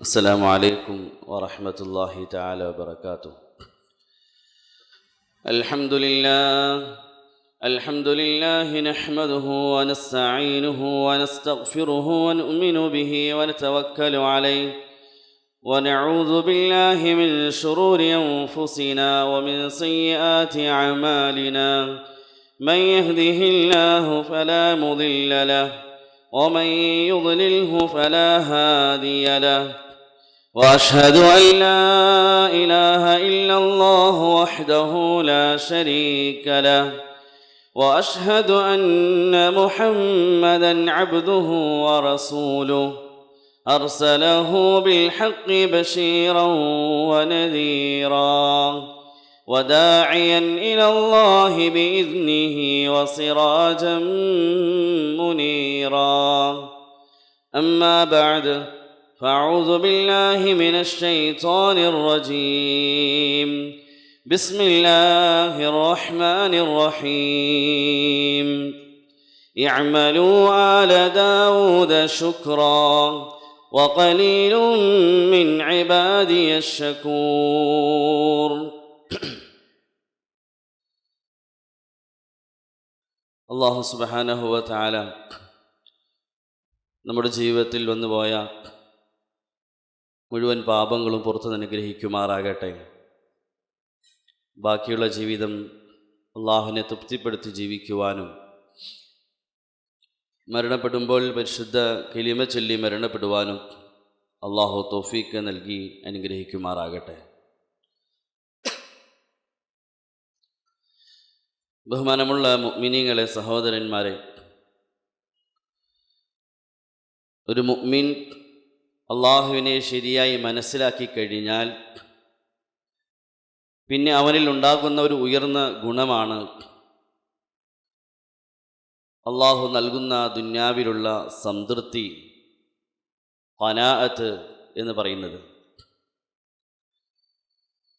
السلام عليكم ورحمة الله تعالى وبركاته. الحمد لله نحمده ونستعينه ونستغفره ونؤمن به ونتوكل عليه ونعوذ بالله من شرور أنفسنا ومن سيئات أعمالنا. من يهده الله فلا مضل له ومن يضلله فلا هادي له، وأشهد أن لا إله إلا الله وحده لا شريك له، وأشهد أن محمدًا عبده ورسوله أرسله بالحق بشيرًا ونذيرًا وداعيًا إلى الله بإذنه وسراجًا منيرًا. أما بعد، فأعوذ بالله من الشيطان الرجيم. بسم الله الرحمن الرحيم. اعملوا آل داود شكرا وقليل من عبادي الشكور. അല്ലാഹു സുബ്ഹാനഹു വ തആല നമ്മുടെ ജീവിതത്തിൽ വന്നുപോയ മുഴുവൻ പാപങ്ങളും പുറത്ത് അനുഗ്രഹിക്കുമാറാകട്ടെ. ബാക്കിയുള്ള ജീവിതം അള്ളാഹുവിനെ തൃപ്തിപ്പെടുത്തി ജീവിക്കുവാനും മരണപ്പെടുമ്പോൾ പരിശുദ്ധ കലിമ ചൊല്ലി മരണപ്പെടുവാനും അള്ളാഹു തൗഫീഖ് നൽകി അനുഗ്രഹിക്കുമാറാകട്ടെ. ബഹുമാനമുള്ള മുഅ്മിനീങ്ങളെ, സഹോദരന്മാരെ, ഒരു മുഅ്മിൻ അള്ളാഹുവിനെ ശരിയായി മനസ്സിലാക്കി കഴിഞ്ഞാൽ പിന്നെ അവനിൽ ഉണ്ടാകുന്ന ഒരു ഉയർന്ന ഗുണമാണ് അള്ളാഹു നൽകുന്ന ദുന്യാവിലുള്ള സംതൃപ്തി, ഖനാഅത്ത് എന്ന് പറയുന്നത്.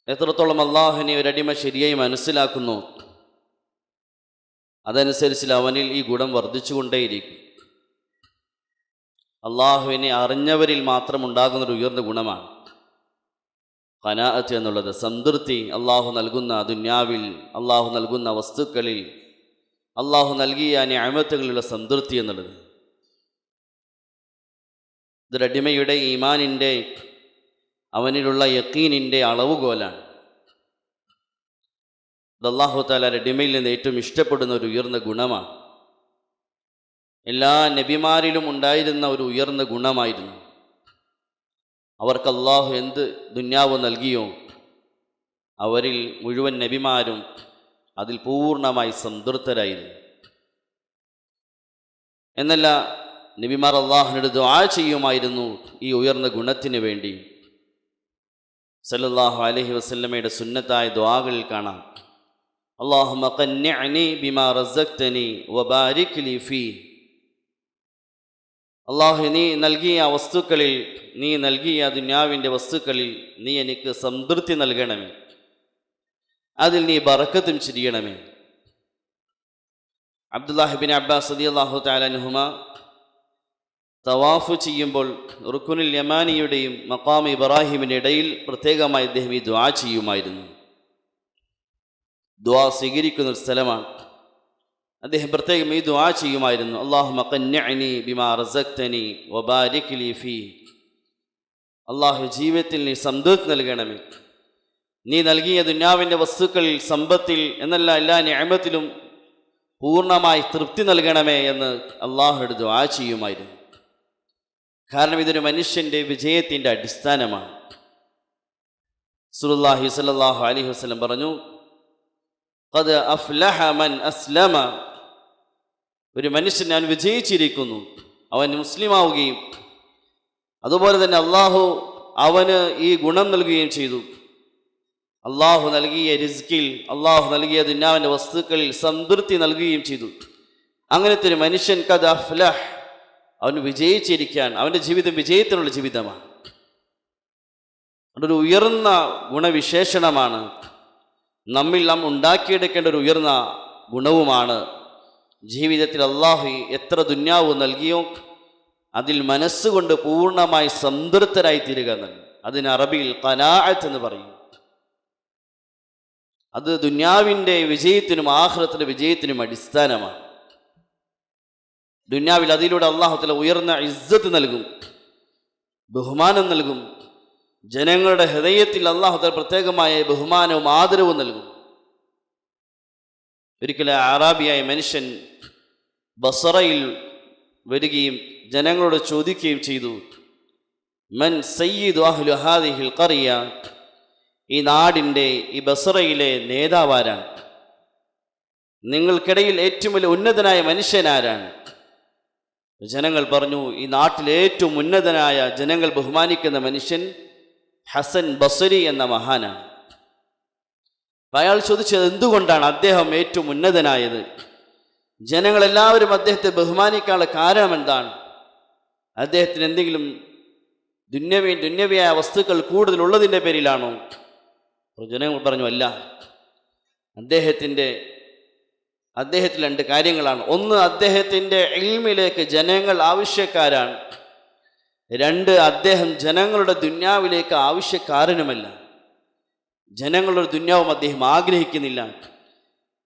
എത്രത്തോളം അള്ളാഹുവിനെ ഒരടിമ ശരിയായി മനസ്സിലാക്കുന്നു, അതനുസരിച്ച് അവനിൽ ഈ ഗുണം വർദ്ധിച്ചുകൊണ്ടേയിരിക്കും. അള്ളാഹുവിനെ അറിഞ്ഞവരിൽ മാത്രം ഉണ്ടാകുന്നൊരു ഉയർന്ന ഗുണമാണ് ഖനാഅത്ത് എന്നുള്ളത്. സംതൃപ്തി, അള്ളാഹു നൽകുന്ന ദുന്യാവിൽ, അള്ളാഹു നൽകുന്ന വസ്തുക്കളിൽ, അള്ളാഹു നൽകിയ നിഅമത്തുകളിലുള്ള സംതൃപ്തി എന്നുള്ളത് ഇതൊരടിമയുടെ ഈമാനിൻ്റെ, അവനിലുള്ള യഖീനിൻ്റെ അളവുകോലാണ്. ഇത് അല്ലാഹു തആല അടിമയിൽ നിന്ന് ഏറ്റവും ഇഷ്ടപ്പെടുന്ന ഒരു ഉയർന്ന ഗുണമാണ്. എല്ലാ നബിമാരിലും ഉണ്ടായിരുന്ന ഒരു ഉയർന്ന ഗുണമായിരുന്നു. അവർക്ക് അള്ളാഹു എന്ത് ദുന്യാവ് നൽകിയോ അവരിൽ മുഴുവൻ നബിമാരും അതിൽ പൂർണ്ണമായി സംതൃപ്തരായിരുന്നു. എന്നല്ല, നബിമാർ അള്ളാഹുവിനോട് ദുആ ചെയ്യുമായിരുന്നു ഈ ഉയർന്ന ഗുണത്തിന് വേണ്ടി. സല്ലല്ലാഹു അലൈഹി വസല്ലമയുടെ സുന്നത്തായ ദുആകളിൽ കാണാം, അല്ലാഹുമ്മ ഖന്നിഅനി ബിമാ റസഖ്തനി വബാരിക് ലി ഫീ. അള്ളാഹു, നീ നൽകിയ വസ്തുക്കളിൽ, നീ നൽകിയ ദുന്യാവിൻ്റെ വസ്തുക്കളിൽ നീ എനിക്ക് സംതൃപ്തി നൽകണമേ, അതിൽ നീ ബറക്കത്തും ചെയ്യണമേ. അബ്ദുല്ലാഹി ഇബ്നു അബ്ബാസ് റളിയല്ലാഹു തആല അൻഹുമ തവാഫ് ചെയ്യുമ്പോൾ റുക്നുൽ യമാനിയുടെയും മഖാം ഇബ്രാഹിമിൻ്റെ ഇടയിൽ പ്രത്യേകമായി അദ്ദേഹം ഈ ദുആ ചെയ്യുമായിരുന്നു. ദുആ സ്വീകരിക്കുന്ന ഒരു സ്ഥലമാണ്. അദ്ദേഹം പ്രത്യേകം ഈ ദുആ ചെയ്യുമായിരുന്നു, അല്ലാഹുമ്മ ഖന്നിഅനി ബിമാ റസഖ്തനി വബാരിക് ലി ഫീ. അല്ലാഹു, ജീവിതത്തിൽ നീ സംതൃപ്തി നൽകണമേ, നീ നൽകിയ ദുന്യാവിൻ്റെ വസ്തുക്കളിൽ, സമ്പത്തിൽ എന്നല്ല എല്ലാ നിഅമത്തിലും പൂർണ്ണമായി തൃപ്തി നൽകണമേ എന്ന് അല്ലാഹുവിനോട് ദുആ ചെയ്യുമായിരുന്നു. കാരണം ഇതൊരു മനുഷ്യൻ്റെ വിജയത്തിൻ്റെ അടിസ്ഥാനമാണ്. റസൂലുള്ളാഹി സ്വല്ലല്ലാഹു അലൈഹി വസല്ലം പറഞ്ഞു, ഖദ് അഫ്ലഹ മൻ അസ്ലമ. ഒരു മനുഷ്യൻ അവൻ വിജയിച്ചിരിക്കുന്നു, അവൻ മുസ്ലിമാവുകയും അതുപോലെ തന്നെ അള്ളാഹു അവന് ഈ ഗുണം നൽകുകയും ചെയ്തു. അള്ളാഹു നൽകിയ റിസ്കിൽ, അള്ളാഹു നൽകിയ ദുന്യാവിൻ്റെ വസ്തുക്കളിൽ സംതൃപ്തി നൽകുകയും ചെയ്തു. അങ്ങനത്തെ ഒരു മനുഷ്യൻ ഖദ് അഫ്ലഹ്, അവൻ വിജയിച്ചിരിക്കാൻ, അവൻ്റെ ജീവിതം വിജയത്തിനുള്ള ജീവിതമാണ്. അതൊരു ഉയർന്ന ഗുണവിശേഷണമാണ്, നമ്മിൽ നാം ഉണ്ടാക്കിയെടുക്കേണ്ട ഒരു ഉയർന്ന ഗുണവുമാണ്. ജീവിതത്തിൽ അള്ളാഹു എത്ര ദുന്യാവ് നൽകിയോ അതിൽ മനസ്സുകൊണ്ട് പൂർണ്ണമായി സംതൃപ്തരായി തീരുക എന്നല്ല. അതിന് അറബിയിൽ ഖനാഅത്ത് എന്ന് പറയും. അത് ദുന്യാവിൻ്റെ വിജയത്തിനും ആഖിറത്തിന്റെ വിജയത്തിനും അടിസ്ഥാനമാണ്. ദുന്യാവിൽ അതിലൂടെ അല്ലാഹു തആല ഉയർന്ന ഇസ്സത്ത് നൽകും, ബഹുമാനം നൽകും. ജനങ്ങളുടെ ഹൃദയത്തിൽ അല്ലാഹു തആല പ്രത്യേകമായ ബഹുമാനവും ആദരവും നൽകും. ഒരിക്കൽ അറാബിയായ മനുഷ്യൻ ബസറയിൽ വരികയും ജനങ്ങളോട് ചോദിക്കുകയും ചെയ്തു, മൻ സയ്യിദു അഹ്ലു ഹാദിഹിൽ ഖറിയ, ഈ നാടിൻ്റെ, ഈ ബസറയിലെ നേതാവാരാണ്? നിങ്ങൾക്കിടയിൽ ഏറ്റവും വലിയ ഉന്നതനായ മനുഷ്യനാരാണ്? ജനങ്ങൾ പറഞ്ഞു, ഈ നാട്ടിലെ ഏറ്റവും ഉന്നതനായ, ജനങ്ങൾ ബഹുമാനിക്കുന്ന മനുഷ്യൻ ഹസൻ ബസരി എന്ന മഹാനാണ്. അയാൾ ചോദിച്ചത്, എന്തുകൊണ്ടാണ് അദ്ദേഹം ഏറ്റവും ഉന്നതനായത്? ജനങ്ങളെല്ലാവരും അദ്ദേഹത്തെ ബഹുമാനിക്കാനുള്ള കാരണം എന്താണ്? അദ്ദേഹത്തിന് എന്തെങ്കിലും ദുന്യവിയായ വസ്തുക്കൾ കൂടുതലുള്ളതിൻ്റെ പേരിലാണോ? ജനങ്ങൾ പറഞ്ഞു, അല്ല, അദ്ദേഹത്തിൽ രണ്ട് കാര്യങ്ങളാണ്. ഒന്ന്, അദ്ദേഹത്തിൻ്റെ ഇൽമിലേക്ക് ജനങ്ങൾ ആവശ്യക്കാരാണ്. രണ്ട്, അദ്ദേഹം ജനങ്ങളുടെ ദുന്യാവിലേക്ക് ആവശ്യക്കാരനുമല്ല. ജനങ്ങളുടെ ദുന്യാവും അദ്ദേഹം ആഗ്രഹിക്കുന്നില്ല.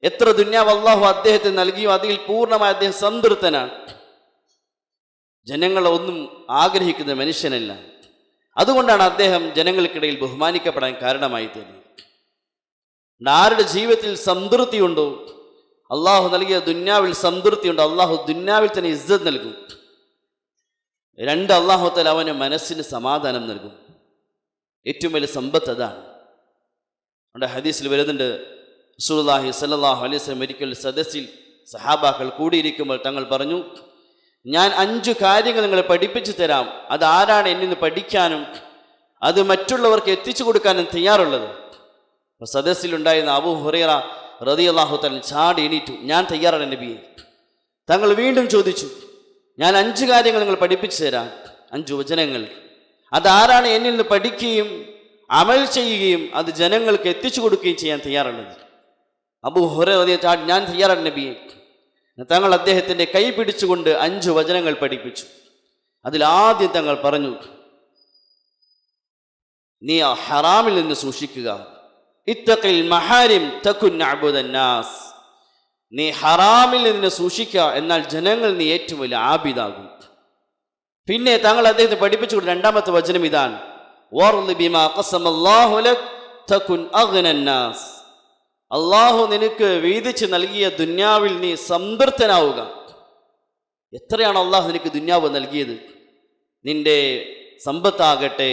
എത്ര ദുന്യാവ് അല്ലാഹു അദ്ദേഹത്തിന് നൽകിയോ അതിൽ പൂർണ്ണമായി അദ്ദേഹം സംതൃപ്തനാണ്. ജനങ്ങളെ ഒന്നും ആഗ്രഹിക്കുന്ന മനുഷ്യനല്ല. അതുകൊണ്ടാണ് അദ്ദേഹം ജനങ്ങൾക്കിടയിൽ ബഹുമാനിക്കപ്പെടാൻ കാരണമായി തീർന്നത്. ആരുടെ ജീവിതത്തിൽ സംതൃപ്തിയുണ്ടോ, അള്ളാഹു നൽകിയ ദുന്യാവിൽ സംതൃപ്തിയുണ്ടോ, അള്ളാഹു ദുന്യാവിൽ തന്നെ ഇസ്സത്ത് നൽകും. രണ്ട്, അള്ളാഹു തആല അവന് മനസ്സിന് സമാധാനം നൽകും. ഏറ്റവും വലിയ സമ്പത്ത് അതാണ്. അവിടെ ഹദീസിൽ വരുന്നുണ്ട്, റസൂലുള്ളാഹി സ്വല്ലല്ലാഹു അലൈഹി വസല്ലം ഒരിക്കൽ സദസ്സിൽ സഹാബാക്കൾ കൂടിയിരിക്കുമ്പോൾ തങ്ങൾ പറഞ്ഞു, ഞാൻ 5 കാര്യങ്ങൾ നിങ്ങളെ പഠിപ്പിച്ചു തരാം. അതാരാണ് എന്നിൽ നിന്ന് പഠിക്കാനും അത് മറ്റുള്ളവർക്ക് എത്തിച്ചു കൊടുക്കാനും തയ്യാറുള്ളത്? സദസ്സിലുണ്ടായിരുന്ന അബൂ ഹുറൈറ റളിയല്ലാഹു തആല ചാടി എണീറ്റു, ഞാൻ തയ്യാറാണ് നബിയെ. തങ്ങൾ വീണ്ടും ചോദിച്ചു, ഞാൻ 5 കാര്യങ്ങൾ നിങ്ങൾ പഠിപ്പിച്ചു തരാം, 5 വചനങ്ങൾ. അതാരാണ് എന്നിൽ നിന്ന് പഠിക്കുകയും അമൽ ചെയ്യുകയും അത് ജനങ്ങൾക്ക് എത്തിച്ചു കൊടുക്കുകയും ചെയ്യാൻ തയ്യാറുള്ളത്? അബൂ ഹുറൈറ ചാടി, ഞാൻ തയ്യാറാണ് നബിയെ. തങ്ങൾ അദ്ദേഹത്തിൻ്റെ കൈ പിടിച്ചുകൊണ്ട് 5 വചനങ്ങൾ പഠിപ്പിച്ചു. അതിലാദ്യം തങ്ങൾ പറഞ്ഞു, നീ ഹറാമിൽ നിന്ന് സൂക്ഷിക്കുക. ഇത്തഖിൽ മഹാരിം തകുൻ അബ്ദന്നാസ്. നീ ഹറാമിൽ നിന്ന് സൂക്ഷിക്കുക, എന്നാൽ ജനങ്ങൾ നീ ഏറ്റവും വലിയ ആബിദാകും. പിന്നെ തങ്ങൾ അദ്ദേഹത്തെ പഠിപ്പിച്ചുകൊണ്ട് രണ്ടാമത്തെ വചനം ഇതാണ്, വർളി ബിമാ ഖസമല്ലാഹു ലക് തകുൻ അഗ്നന്നാസ്. അള്ളാഹു നിനക്ക് വീതിച്ച് നൽകിയ ദുന്യാവിൽ നീ സംതൃപ്തനാവുക. എത്രയാണ് അള്ളാഹു നിനക്ക് ദുന്യാവ് നൽകിയത്? നിന്റെ സമ്പത്താകട്ടെ,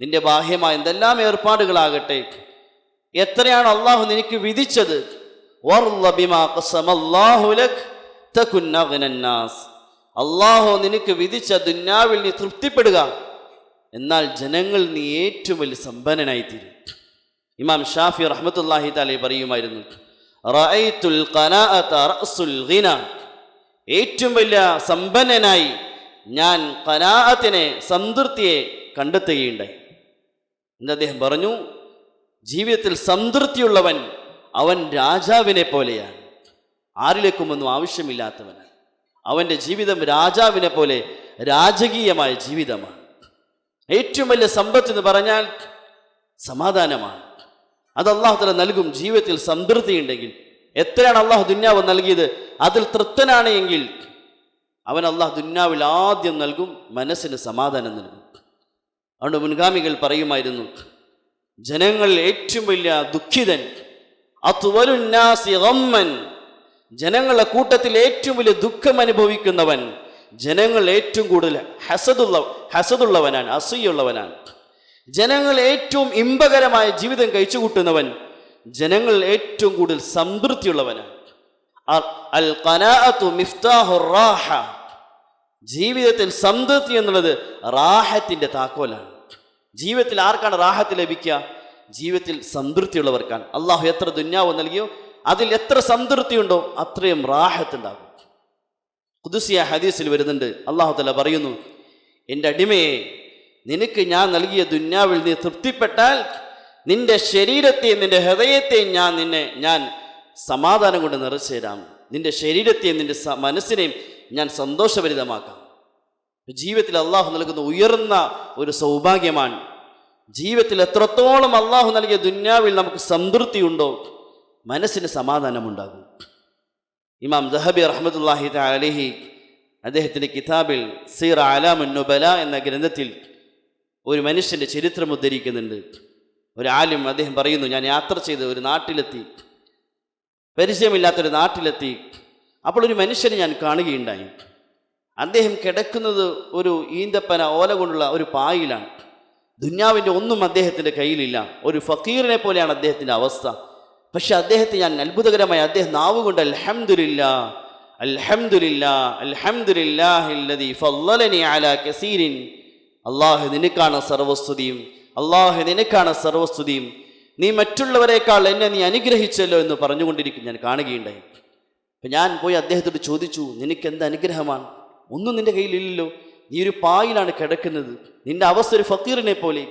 നിന്റെ ബാഹ്യമായ എന്തെല്ലാം ഏർപ്പാടുകളാകട്ടെ, എത്രയാണ് അള്ളാഹു നിനക്ക് വിധിച്ചത്? വർളി ബിമാ ഖസമല്ലാഹു ലക് തകുൻ അഗ്നന്നാസ്. അള്ളാഹു നിനക്ക് വിധിച്ച ദുന്യാവിൽ നീ തൃപ്തിപ്പെടുക, എന്നാൽ ജനങ്ങൾ നീ ഏറ്റവും വലിയ സമ്പന്നനായിത്തീരും. ഇമാം ഷാഫി റഹ്മത്തുള്ളാഹി തആല പറയുമായിരുന്നു, റഅയ്തുൽ ഖനാഅത റഅസുൽ ഗിന. ഏറ്റവും വലിയ സമ്പന്നനായി ഞാൻ ഖനാഅത്തിനെ, സംതൃപ്തിയെ കണ്ടെത്തുകയുണ്ടായി. എന്ന് അദ്ദേഹം പറഞ്ഞു, ജീവിതത്തിൽ സംതൃപ്തിയുള്ളവൻ അവൻ രാജാവിനെ പോലെയാണ്, ആരിലേക്കും ഒന്നും ആവശ്യമില്ലാത്തവനാണ്. അവൻ്റെ ജീവിതം രാജാവിനെ പോലെ രാജകീയമായ ജീവിതമാണ്. ഏറ്റവും വലിയ സമ്പത്ത് എന്ന് പറഞ്ഞാൽ സമാധാനമാണ്. അത് അല്ലാഹു തആല നൽകും. ജീവിതത്തിൽ സംതൃപ്തി ഉണ്ടെങ്കിൽ, എത്രയാണ് അള്ളാഹു ദുന്യാവ് നൽകിയത് അതിൽ തൃപ്തനാണ് എങ്കിൽ അവൻ അള്ളാഹു ദുന്യാവിൽ ആദ്യം നൽകും, മനസ്സിന് സമാധാനം നൽകും. അതുകൊണ്ട് മുൻഗാമികൾ പറയുമായിരുന്നു, ജനങ്ങളിൽ ഏറ്റവും വലിയ ദുഃഖിതൻ അത്വലുന്നാസി ഗമ്മൻ, ജനങ്ങളുടെ കൂട്ടത്തിൽ ഏറ്റവും വലിയ ദുഃഖം അനുഭവിക്കുന്നവൻ, ജനങ്ങൾ ഏറ്റവും കൂടുതൽ ഹസദുള്ളവനാണ്, അസൂയുള്ളവനാണ്. ജനങ്ങൾ ഏറ്റവും ഇമ്പകരമായ ജീവിതം കഴിച്ചു കൂട്ടുന്നവൻ, ജനങ്ങൾ ഏറ്റവും കൂടുതൽ സംതൃപ്തിയുള്ളവനാണ്. അൽ ഖനാഅത്തു മിഫ്താഹുർ റാഹ. ജീവിതത്തിൽ സംതൃപ്തി എന്നുള്ളത് റാഹത്തിന്റെ താക്കോലാണ്. ജീവിതത്തിൽ ആർക്കാണ് റാഹത്ത് ലഭിക്കുക? ജീവിതത്തിൽ സംതൃപ്തിയുള്ളവർക്കാണ്. അള്ളാഹു എത്ര ദുന്യാവ് നൽകിയോ അതിൽ എത്ര സംതൃപ്തി ഉണ്ടോ അത്രയും റാഹത്ത് ഉണ്ടാകും. ഖുദ്സിയ ഹദീസിൽ വരുന്നുണ്ട്, അള്ളാഹു തആല പറയുന്നു, എൻ്റെ അടിമയെ, നിനക്ക് ഞാൻ നൽകിയ ദുന്യാവിൽ നീ തൃപ്തിപ്പെട്ടാൽ നിന്റെ ശരീരത്തെയും നിന്റെ ഹൃദയത്തെയും ഞാൻ സമാധാനം കൊണ്ട് നിറച്ചു തരാം. നിന്റെ ശരീരത്തെയും നിന്റെ മനസ്സിനെയും ഞാൻ സന്തോഷഭരിതമാക്കാം. ജീവിതത്തിൽ അള്ളാഹു നൽകുന്ന ഉയർന്ന ഒരു സൗഭാഗ്യമാണ്. ജീവിതത്തിൽ എത്രത്തോളം അള്ളാഹു നൽകിയ ദുന്യാവിൽ നമുക്ക് സംതൃപ്തിയുണ്ടോ, മനസ്സിന് സമാധാനമുണ്ടാകും. ഇമാം ദഹബി റഹ്മത്തുള്ളാഹി അലൈഹി അദ്ദേഹത്തിൻ്റെ കിതാബിൽ സീറ അലാമുൻ നുബല എന്ന ഗ്രന്ഥത്തിൽ ഒരു മനുഷ്യൻ്റെ ചരിത്രം ഉദ്ധരിക്കുന്നുണ്ട്. ഒരു ആലിം അദ്ദേഹം പറയുന്നു, ഞാൻ യാത്ര ചെയ്ത് ഒരു നാട്ടിലെത്തി, പരിചയമില്ലാത്തൊരു നാട്ടിലെത്തി. അപ്പോൾ ഒരു മനുഷ്യനെ ഞാൻ കാണുകയുണ്ടായി. അദ്ദേഹം കിടക്കുന്നത് ഒരു ഈന്തപ്പന ഓല കൊണ്ടുള്ള ഒരു പായിലാണ്. ദുന്യാവിൻ്റെ ഒന്നും അദ്ദേഹത്തിൻ്റെ കയ്യിലില്ല. ഒരു ഫക്കീറിനെ പോലെയാണ് അദ്ദേഹത്തിൻ്റെ അവസ്ഥ. പക്ഷെ അദ്ദേഹത്തെ ഞാൻ അത്ഭുതകരമായി അദ്ദേഹം നാവുകൊണ്ട് അൽഹംദുലില്ലാ അൽഹംദുലില്ലാ അൽഹംദുലില്ലാഹില്ലദീ ഫളലനി അലാ കസീരിൻ, അല്ലാഹു നിനക്കാണ് സർവസ്തുതിയും, അല്ലാഹു നിനക്കാണ് സർവസ്തുതിയും, നീ മറ്റുള്ളവരെക്കാൾ എന്നെ നീ അനുഗ്രഹിച്ചല്ലോ എന്ന് പറഞ്ഞുകൊണ്ടിരിക്കും ഞാൻ കാണുകയുണ്ടായി. അപ്പം ഞാൻ പോയി അദ്ദേഹത്തോട് ചോദിച്ചു, നിനക്ക് എന്ത് അനുഗ്രഹമാണ്? ഒന്നും നിൻ്റെ കയ്യിലില്ലല്ലോ, നീ ഒരു പായിലാണ് കിടക്കുന്നത്, നിന്റെ അവസ്ഥ ഒരു ഫക്കീറിനെ പോലെ,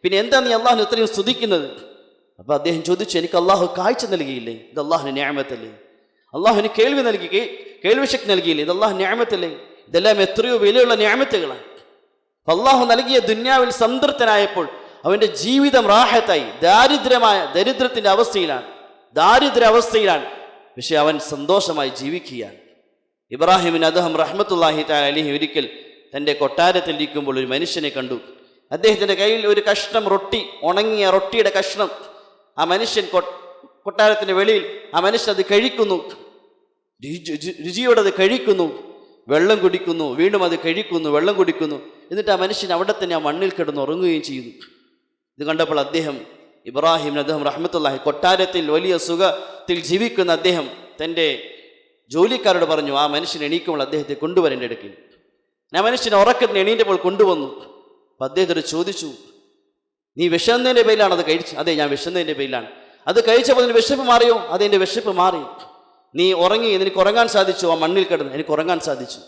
പിന്നെ എന്താ നീ അള്ളാഹുനെ ഇത്രയും സ്തുതിക്കുന്നത്? അപ്പോൾ അദ്ദേഹം ചോദിച്ചു, എനിക്ക് അള്ളാഹു കാഴ്ച നൽകിയില്ലേ, ഇത് അള്ളാഹുവിന് നിഅമത്തല്ലേ? അള്ളാഹുവിന് കേൾവി നൽകി, കേൾവിശക്തി നൽകിയില്ലേ, ഇത് അള്ളാഹു നിഅമത്തല്ലേ? ഇതെല്ലാം എത്രയോ വിലയുള്ള നിഅമത്തുകളാണ്. അള്ളാഹു നൽകിയ ദുന്യാവിൽ സംതൃപ്തനായപ്പോൾ അവൻ്റെ ജീവിതം റാഹത്തായി. ദരിദ്രത്തിൻ്റെ അവസ്ഥയിലാണ്, ദാരിദ്ര്യ അവസ്ഥയിലാണ്, പക്ഷെ അവൻ സന്തോഷമായി ജീവിക്കുകയാണ്. ഇബ്രാഹിമിൻ അദ്ഹം റഹ്മത്തുള്ളാഹി തആല അലൈഹി ഒരിക്കൽ തൻ്റെ കൊട്ടാരത്തിൽ ഇരിക്കുമ്പോൾ ഒരു മനുഷ്യനെ കണ്ടു. അദ്ദേഹത്തിൻ്റെ കയ്യിൽ ഒരു കഷ്ണം റൊട്ടി, ഉണങ്ങിയ റൊട്ടിയുടെ കഷ്ണം. ആ മനുഷ്യൻ കൊട്ടാരത്തിൻ്റെ വെളിയിൽ ആ മനുഷ്യൻ അത് കഴിക്കുന്നു, രുചിയോടെ അത് കഴിക്കുന്നു, വെള്ളം കുടിക്കുന്നു, വീണ്ടും അത് കഴിക്കുന്നു, വെള്ളം കുടിക്കുന്നു. എന്നിട്ട് ആ മനുഷ്യൻ അവിടെ തന്നെ ആ മണ്ണിൽ കിടന്ന് ഉറങ്ങുകയും ചെയ്യുന്നു. ഇത് കണ്ടപ്പോൾ അദ്ദേഹം ഇബ്രാഹിം അദ്ദേഹം റഹ്മത്തുള്ളാഹി കൊട്ടാരത്തിൽ വലിയ സുഖത്തിൽ ജീവിക്കുന്ന അദ്ദേഹം തൻ്റെ ജോലിക്കാരോട് പറഞ്ഞു, ആ മനുഷ്യൻ എണീക്കുമ്പോൾ അദ്ദേഹത്തെ കൊണ്ടുവരേണ്ട അടുക്കൽ. ആ മനുഷ്യനെ ഉറക്കത്തിന് എണീറ്റപ്പോൾ കൊണ്ടുവന്നു. അപ്പം അദ്ദേഹത്തോട് ചോദിച്ചു, നീ വിശന്നതിൻ്റെ പേരിലാണ് അത് കഴിച്ചത്? അതെ, ഞാൻ വിശന്നതിൻ്റെ പേരിലാണ്. അത് കഴിച്ചപ്പോൾ അതിൻ്റെ വിശപ്പ് മാറിയോ? അതെ, എൻ്റെ വിശപ്പ് മാറി. നീ ഉറങ്ങി, എനിക്ക് ഉറങ്ങാൻ സാധിച്ചു? ആ മണ്ണിൽ കിടന്ന് എനിക്ക് ഉറങ്ങാൻ സാധിച്ചു.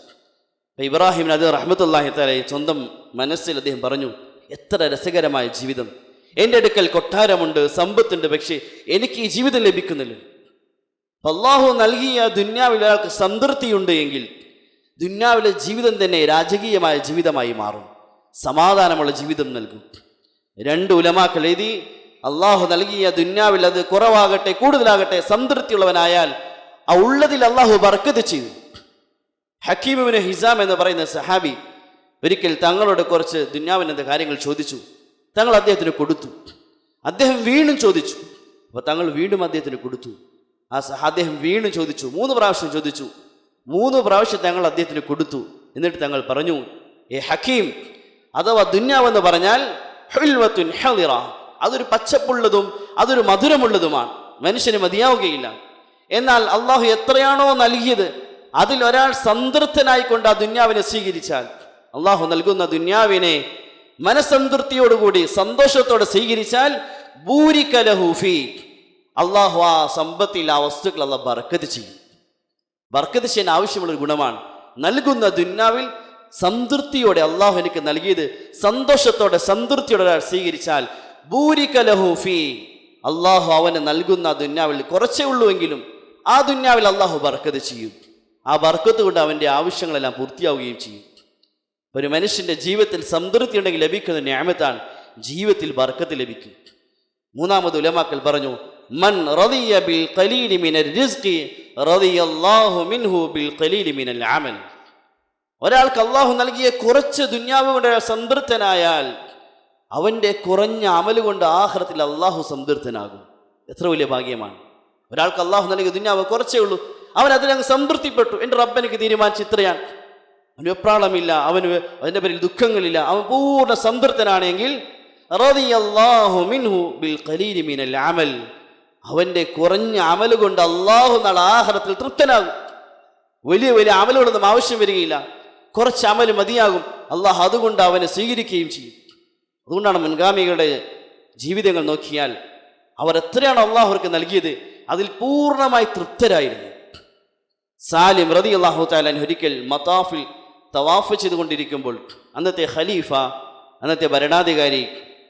അപ്പം ഇബ്രാഹിം അത് റഹ്മത്തുള്ളാഹി തആല സ്വന്തം മനസ്സിൽ അദ്ദേഹം പറഞ്ഞു, എത്ര രസകരമായ ജീവിതം, എൻ്റെ അടുക്കൽ കൊട്ടാരമുണ്ട്, സമ്പത്തുണ്ട്, പക്ഷേ എനിക്ക് ഈ ജീവിതം ലഭിക്കുന്നില്ല. അള്ളാഹു നൽകിയ ദുന്യാവിൽ ഒരാൾക്ക് സംതൃപ്തിയുണ്ട് എങ്കിൽ ദുന്യാവിലെ ജീവിതം തന്നെ രാജകീയമായ ജീവിതമായി മാറും, സമാധാനമുള്ള ജീവിതം നൽകും. രണ്ട് ഉലമാക്കൾ എഴുതി, അള്ളാഹു നൽകിയ ദുന്യാവിൽ അത് കുറവാകട്ടെ കൂടുതലാകട്ടെ സംതൃപ്തിയുള്ളവനായാൽ ആ ഉള്ളതിൽ അള്ളാഹു ബർക്കത്ത് ചെയ്തു. ഹക്കീം ഇബ്നു ഹിസാം എന്ന് പറയുന്ന സഹാബി ഒരിക്കൽ തങ്ങളോട് കുറച്ച് ദുന്യാവിൻ്റെ കാര്യങ്ങൾ ചോദിച്ചു. തങ്ങൾ അദ്ദേഹത്തിന് കൊടുത്തു. അദ്ദേഹം വീണ്ടും ചോദിച്ചു. അപ്പോൾ തങ്ങൾ വീണ്ടും അദ്ദേഹത്തിന് കൊടുത്തു. അദ്ദേഹം വീണ്ടും ചോദിച്ചു, 3 പ്രാവശ്യം ചോദിച്ചു. 3 പ്രാവശ്യം തങ്ങൾ അദ്ദേഹത്തിന് കൊടുത്തു. എന്നിട്ട് തങ്ങൾ പറഞ്ഞു, ഏ ഹക്കീം, അഥവാ ദുന്യാവെന്ന് പറഞ്ഞാൽ ഹുൽവത്തുൻ ഹളിറ, അതൊരു പച്ചപ്പുള്ളതും അതൊരു മധുരമുള്ളതുമാണ്, മനുഷ്യന് മതിയാവുകയില്ല. എന്നാൽ അള്ളാഹു എത്രയാണോ നൽകിയത് അതിൽ ഒരാൾ സംതൃപ്തനായിക്കൊണ്ട് ആ ദുന്യാവിനെ സ്വീകരിച്ചാൽ, അള്ളാഹു നൽകുന്ന ദുന്യാവിനെ മനസ്സംതൃപ്തിയോടുകൂടി സന്തോഷത്തോടെ സ്വീകരിച്ചാൽ ബൂരിക ലഹു ഫീ, അള്ളാഹു ആ സമ്പത്തിൽ ആ വസ്തുക്കൾ അള്ളാഹ് ബർക്കത്ത് ചെയ്യും. ബർക്കത്ത് ചെയ്യാൻ ആവശ്യമുള്ളൊരു ഗുണമാണ്. നൽകുന്ന ദുന്യാവിൽ സംതൃപ്തിയോടെ അള്ളാഹു എനിക്ക് നൽകിയത് സന്തോഷത്തോടെ സംതൃപ്തിയോടെ ഒരാൾ സ്വീകരിച്ചാൽ ബൂരിക ലഹു ഫീ, അള്ളാഹു അവന് നൽകുന്ന ദുന്യാവിൽ കുറച്ചേ ഉള്ളൂവെങ്കിലും ആ ദുന്യാവിൽ അള്ളാഹു ബർക്കത്ത് ചെയ്യും. ആ ബർക്കത്ത് കൊണ്ട് അവൻ്റെ ആവശ്യങ്ങളെല്ലാം പൂർത്തിയാവുകയും ചെയ്യും. ഒരു മനുഷ്യൻ്റെ ജീവിതത്തിൽ സംതൃപ്തി ഉണ്ടെങ്കിൽ ലഭിക്കുന്ന നിഅമത്താണ്, ജീവിതത്തിൽ ബർക്കത്ത് ലഭിക്കും. മൂന്നാമത് ഉലമാക്കൾ പറഞ്ഞു, മൻ റദിയ ബിൽ ഖലീലി മിനർ റിസ്ഖി റദിയല്ലാഹു മിൻഹു ബിൽ ഖലീലി മിനൽ അമൽ. ഒരാൾക്ക് അള്ളാഹു നൽകിയ കുറച്ച് ദുന്യാവ് കൊണ്ട് സംതൃപ്തനായാൽ അവൻ്റെ കുറഞ്ഞ അമല് കൊണ്ട് ആഖിറത്തിൽ അള്ളാഹു സംതൃപ്തനാകും. എത്ര വലിയ ഭാഗ്യമാണ്. ഒരാൾക്ക് അള്ളാഹു നൽകിയ ദുന്യാവ് കുറച്ചേ ഉള്ളൂ, അവൻ അതിലങ്ങ് സംതൃപ്തിപ്പെട്ടു. എൻ്റെ റബ്ബ് എനിക്ക് തീരുമാനിച്ച് ഇത്രയാണ്, അവന് വെപ്രാളമില്ല, അവന് അതിൻ്റെ പേരിൽ ദുഃഖങ്ങളില്ല, അവൻ പൂർണ്ണ സംതൃപ്തനാണെങ്കിൽ റളിയല്ലാഹു മിൻഹു ബിൽ ഖലീലി മിനൽ അമൽ, അവൻ്റെ കുറഞ്ഞ അമല് കൊണ്ട് അള്ളാഹു നാളെ ആഖിറത്തിൽ തൃപ്തനാകും. വലിയ വലിയ അമലുകളൊന്നും ആവശ്യം വരികയില്ല, കുറച്ച് അമല് മതിയാകും. അള്ളാഹു അതുകൊണ്ട് അവനെ സ്വീകരിക്കുകയും ചെയ്യും. അതുകൊണ്ടാണ് മുൻഗാമികളുടെ ജീവിതങ്ങൾ നോക്കിയാൽ അവർ എത്രയാണ് അള്ളാഹു അവർക്ക് നൽകിയത് അതിൽ പൂർണ്ണമായി തൃപ്തരായിരുന്നു. സാലിം റളിയല്ലാഹു തആല അൻഹു ഒരിക്കൽ മതാഫിൽ തവാഫ് ചെയ്തുകൊണ്ടിരിക്കുമ്പോൾ അന്നത്തെ ഖലീഫ, അന്നത്തെ ഭരണാധികാരി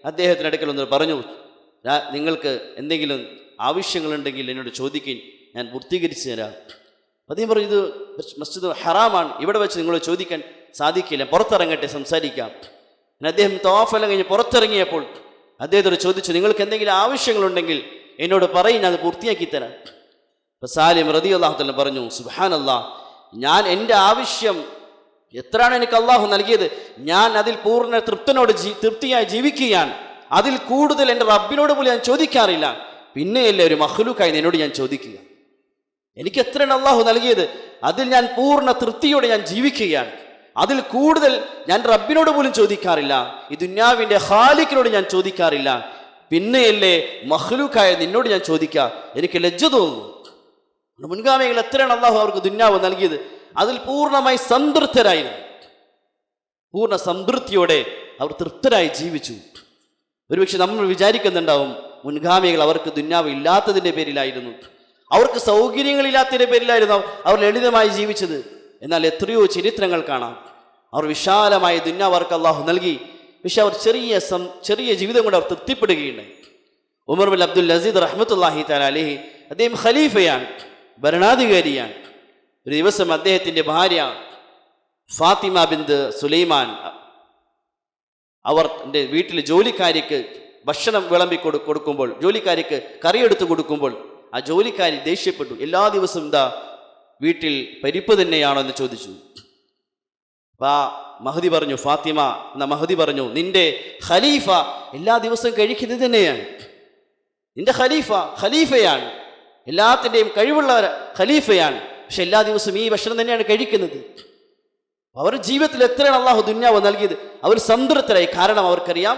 അദ്ദേഹത്തിനടുക്കൽ ഒന്ന് പറഞ്ഞു, നിങ്ങൾക്ക് എന്തെങ്കിലും ആവശ്യങ്ങളുണ്ടെങ്കിൽ എന്നോട് ചോദിക്കാൻ, ഞാൻ പൂർത്തീകരിച്ചു തരാം. അദ്ദേഹം പറഞ്ഞു, ഇത് മസ്ജിദ് ഹറാമാണ്, ഇവിടെ വെച്ച് നിങ്ങൾ ചോദിക്കാൻ സാധിക്കില്ല, പുറത്തിറങ്ങട്ടെ, സംസാരിക്കാം. അദ്ദേഹം തവാഫെല്ലാം കഴിഞ്ഞ് പുറത്തിറങ്ങിയപ്പോൾ അദ്ദേഹത്തോട് ചോദിച്ചു, നിങ്ങൾക്ക് എന്തെങ്കിലും ആവശ്യങ്ങളുണ്ടെങ്കിൽ എന്നോട് പറയും, ഞാൻ അത് പൂർത്തിയാക്കി തരാം. അപ്പോൾ സാലിം റളിയല്ലാഹു തആല പറഞ്ഞു, സുബ്ഹാനല്ലാഹ്, ഞാൻ എൻ്റെ ആവശ്യം എത്രയാണ് എനിക്ക് അള്ളാഹു നൽകിയത്, ഞാൻ അതിൽ പൂർണ്ണ തൃപ്തിയായി ജീവിക്കുകയാണ്. അതിൽ കൂടുതൽ എൻ്റെ റബ്ബിനോട് പോലും ഞാൻ ചോദിക്കാറില്ല, പിന്നെയല്ലേ ഒരു മഖ്ലൂക്കായി എന്നോട് ഞാൻ ചോദിക്കുക. എനിക്ക് എത്രയാണ് അള്ളാഹു നൽകിയത്, അതിൽ ഞാൻ പൂർണ്ണ തൃപ്തിയോടെ ഞാൻ ജീവിക്കുകയാണ്. അതിൽ കൂടുതൽ ഞാൻ റബ്ബിനോട് പോലും ചോദിക്കാറില്ല, ഈ ദുന്യാവിൻ്റെ ഖാലിഖിനോട് ഞാൻ ചോദിക്കാറില്ല, പിന്നെയല്ലേ മഖ്ലൂക്കായ നിന്നോട് ഞാൻ ചോദിക്കുക. എനിക്ക് ലജ്ജ തോന്നുന്നു. മുൻഗാമികൾ എത്രയാണ് അള്ളാഹു അവർക്ക് ദുന്യാവ് നൽകിയത്, അതിൽ പൂർണ്ണമായി സംതൃപ്തരായിരുന്നു. പൂർണ്ണ സംതൃപ്തിയോടെ അവർ തൃപ്തരായി ജീവിച്ചു. ഒരുപക്ഷെ നമ്മൾ വിചാരിക്കുന്നുണ്ടാവും, മുൻഗാമികൾ അവർക്ക് ദുന്യാവ് ഇല്ലാത്തതിൻ്റെ പേരിലായിരുന്നു, അവർക്ക് സൗകര്യങ്ങളില്ലാത്തതിൻ്റെ പേരിലായിരുന്നു അവർ ലളിതമായി ജീവിച്ചത്. എന്നാൽ എത്രയോ ചരിത്രങ്ങൾ കാണാം, അവർ വിശാലമായ ദുന്യാവ് അവർക്ക് അള്ളാഹു നൽകി, പക്ഷെ അവർ ചെറിയ ജീവിതം കൊണ്ട് അവർ തൃപ്തിപ്പെടുകയുണ്ടായി. ഉമർ ബിൻ അബ്ദുൽ അസീസ് റഹ്മത്തുള്ളാഹി തആല അലൈഹി, അദ്ദേഹം ഖലീഫയാണ്, ഭരണാധികാരിയാണ്. ഒരു ദിവസം അദ്ദേഹത്തിൻ്റെ ഭാര്യ ഫാത്തിമ ബിൻത് സുലൈമാൻ അവർ എൻ്റെ വീട്ടിൽ ജോലിക്കാരിക്ക് ഭക്ഷണം വിളമ്പി കൊടുക്കുമ്പോൾ, ജോലിക്കാരിക്ക് കറിയെടുത്ത് കൊടുക്കുമ്പോൾ ആ ജോലിക്കാരി ദേഷ്യപ്പെട്ടു. എല്ലാ ദിവസവും വീട്ടിൽ പരിപ്പ് തന്നെയാണോ എന്ന് ചോദിച്ചു. അപ്പോൾ മഹദി പറഞ്ഞു, ഫാത്തിമ എന്ന മഹദി പറഞ്ഞു, നിന്റെ ഖലീഫ എല്ലാ ദിവസവും കഴിക്കുന്നത് തന്നെയാണ്. നിന്റെ ഖലീഫയാണ്, എല്ലാത്തിൻ്റെയും കഴിവുള്ള ഖലീഫയാണ്, പക്ഷെ എല്ലാ ദിവസവും ഈ ഭക്ഷണം തന്നെയാണ് കഴിക്കുന്നത്. അവരുടെ ജീവിതത്തിൽ എത്രയാണ് അള്ളാഹു ദുന്യാവ് നൽകിയത്, അവർ സംതൃപ്തരായി. കാരണം അവർക്കറിയാം,